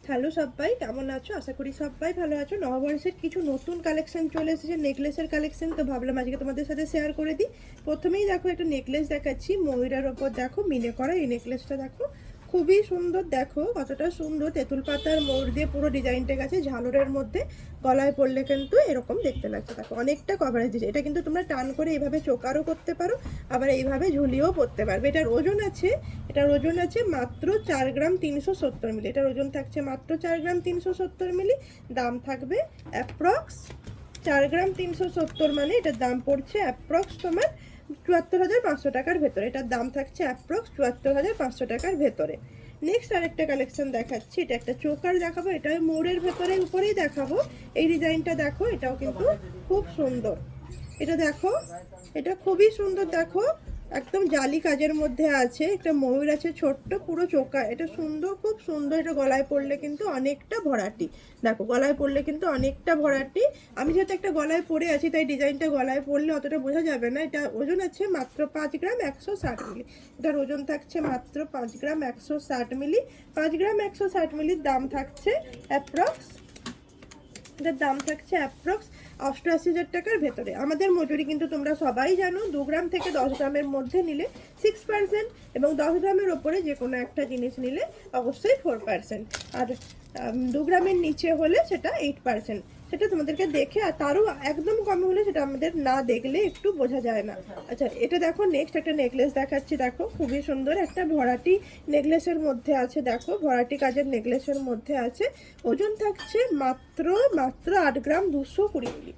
Hello সবাই, কেমন আছো? আশা করি সবাই ভালো আছো। নববর্ষের কিছু নতুন কালেকশন চলে এসেছে, নেকলেসের কালেকশন। তো ভাবলাম আজকে তোমাদের সাথে শেয়ার করে দিই। প্রথমেই দেখো একটা নেকলেস দেখাচ্ছি, ময়ূরের ওপর দেখো মিনে করা এই নেকলেসটা দেখো, খুবই সুন্দর। দেখো কতটা সুন্দর, তেঁতুল পাতার ময়ূর দিয়ে পুরো ডিজাইনটা গেছে ঝালরের মধ্যে। গলায় পরলে কিন্তু এরকম দেখতে লাগছে। দেখো অনেকটা কভারেজ দিচ্ছে। এটা কিন্তু তোমরা টান করে এইভাবে চোকারও করতে পারো, আবার এইভাবে ঝুলিয়েও পরতে পারবে। এটার ওজন আছে মাত্র 4 গ্রাম 370 মিলি। এটার ওজন থাকছে মাত্র 4 গ্রাম 370 মিলি। দাম থাকবে অ্যাপ্রক্স 4 গ্রাম 370, মানে এটার দাম পড়ছে অ্যাপ্রক্স তোমার 74,500 টাকার ভেতরে। এটার দাম থাকছে অ্যাপ্রক্স 74,500 টাকার ভেতরে। নেক্সট আরেকটা কালেকশন দেখাচ্ছি। এটা একটা চোকার দেখাবো, এটা মোড়ের ভেতরে উপরেই দেখাবো। এই ডিজাইনটা দেখো, এটাও কিন্তু খুব সুন্দর। এটা দেখো, এটা খুবই সুন্দর। দেখো একদম জালি কাজের মধ্যে আছে, একটা ময়ূর আছে ছোট্ট, পুরো চোকা। এটা সুন্দর, খুব সুন্দর। এটা গলায় পরলে কিন্তু অনেকটা ভরাটি। দেখো গলায় পরলে কিন্তু অনেকটা ভরাটি। আমি যেহেতু একটা গলায় পরে আছি তাই ডিজাইনটা গলায় পরলে অতটা বোঝা যাবে না। এটা ওজন আছে মাত্র 5 গ্রাম 160 মিলি। এটার ওজন থাকছে মাত্র 5 গ্রাম 160 মিলি। 5 গ্রাম 160 মিলির দাম থাকছে অ্যাপ্রক্স, এটার দাম থাকছে অ্যাপ্রক্স 88,000 টাকার ভেতরে। আমাদের মজুরি কিন্তু তোমরা সবাই জানো, 2 গ্রাম থেকে 10 গ্রামের মধ্যে নিলে 6%, এবং 10 গ্রামের ওপরে যে কোনো একটা জিনিস নিলে অবশ্যই 4%, আর 2 গ্রামের নিচে হলে সেটা 8%। সেটা তোমাদেরকে দেখে, আর তারও একদম কম হলে সেটা আমাদের না দেখলে একটু বোঝা যায় না। আচ্ছা এটা দেখো, নেক্সট একটা নেকলেস দেখাচ্ছি। দেখো খুবই সুন্দর একটা ভরাটি নেকলেসের মধ্যে আছে। দেখো ভরাটি কাজের নেকলেসের মধ্যে আছে। ওজন থাকছে মাত্র 8 গ্রাম 220 মিলি।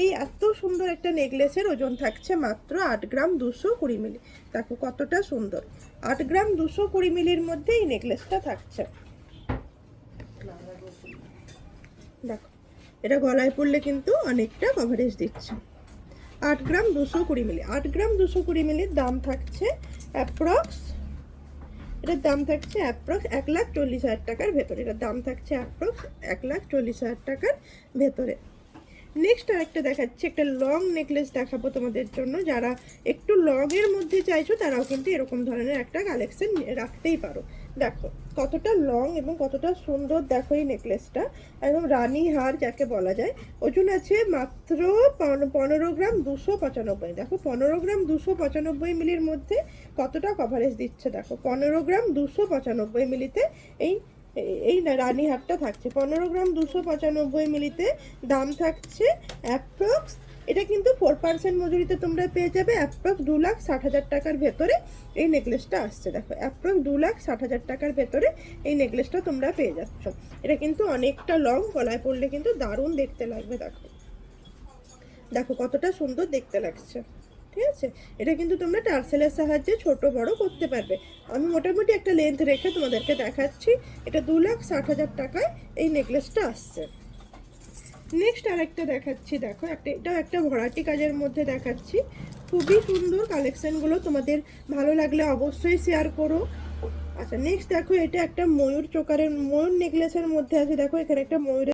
এই এত সুন্দর একটা নেকলেসের ওজন থাকছে মাত্র 8 গ্রাম 220 মিলি। দেখো কতটা সুন্দর, 8 গ্রাম 220 মিলির মধ্যে এই নেকলেসটা থাকছে। দেখো এটা গলায় পরলে কিন্তু অনেকটা কভারেজ দিচ্ছে। 8 গ্রাম 220 মিলি। 8 গ্রাম 220 মিলির দাম থাকছে অ্যাপ্রক্স, এটার দাম থাকছে অ্যাপ্রক্স 1,40,000 টাকার ভেতরে। এটার দাম থাকছে অ্যাপ্রক্স 1,40,000 টাকার ভেতরে। নেক্সট আরেকটা দেখাচ্ছি, একটা লং নেকলেস দেখাবো তোমাদের জন্য। যারা একটু লংয়ের মধ্যে চাইছো তারাও কিন্তু এরকম ধরনের একটা কালেকশন রাখতেই পারো। দেখো কতটা লং এবং কতটা সুন্দর। দেখো এই নেকলেসটা একদম রানী হার যাকে বলা যায়। ওজন আছে মাত্র 15 গ্রাম 295। দেখো 15 গ্রাম 295 মিলির মধ্যে কতটা কভারেজ দিচ্ছে। দেখো 15 গ্রাম 295 মিলিতে এই এই রানী হারটা থাকছে। 15 গ্রাম 295 মিলিতে দাম থাকছে অ্যাপ্রক্স, এটা কিন্তু 4% মজুরিতে তোমরা পেয়ে যাবে। অ্যাপ্রক্স 2,60,000 টাকার ভেতরে এই নেকলেসটা আসছে। দেখো অ্যাপ্রক্স 2,60,000 টাকার ভেতরে এই নেকলেসটা তোমরা পেয়ে যাচ্ছ। এটা কিন্তু অনেকটা লং, গলায় পরলে কিন্তু দারুণ দেখতে লাগবে। দেখো দেখো কতটা সুন্দর দেখতে লাগছে। ঠিক আছে, এটা কিন্তু তোমরা টার্সেলের সাহায্যে ছোট বড় করতে পারবে। আমি মোটামুটি একটা লেন্থ রেখে তোমাদেরকে দেখাচ্ছি। এটা 2,60,000 টাকায় এই নেকলেসটা আসছে। নেক্সট আরেকটা দেখাচ্ছি। দেখো এটাও একটা ভরাটি কাজের মধ্যে দেখাচ্ছি। খুবই সুন্দর কালেকশনগুলো, তোমাদের ভালো লাগলে অবশ্যই শেয়ার করো। আচ্ছা নেক্সট দেখো, এটা একটা ময়ূর চোকারের, ময়ূর নেকলেসের মধ্যে আছে। দেখো এখানে একটা ময়ূরের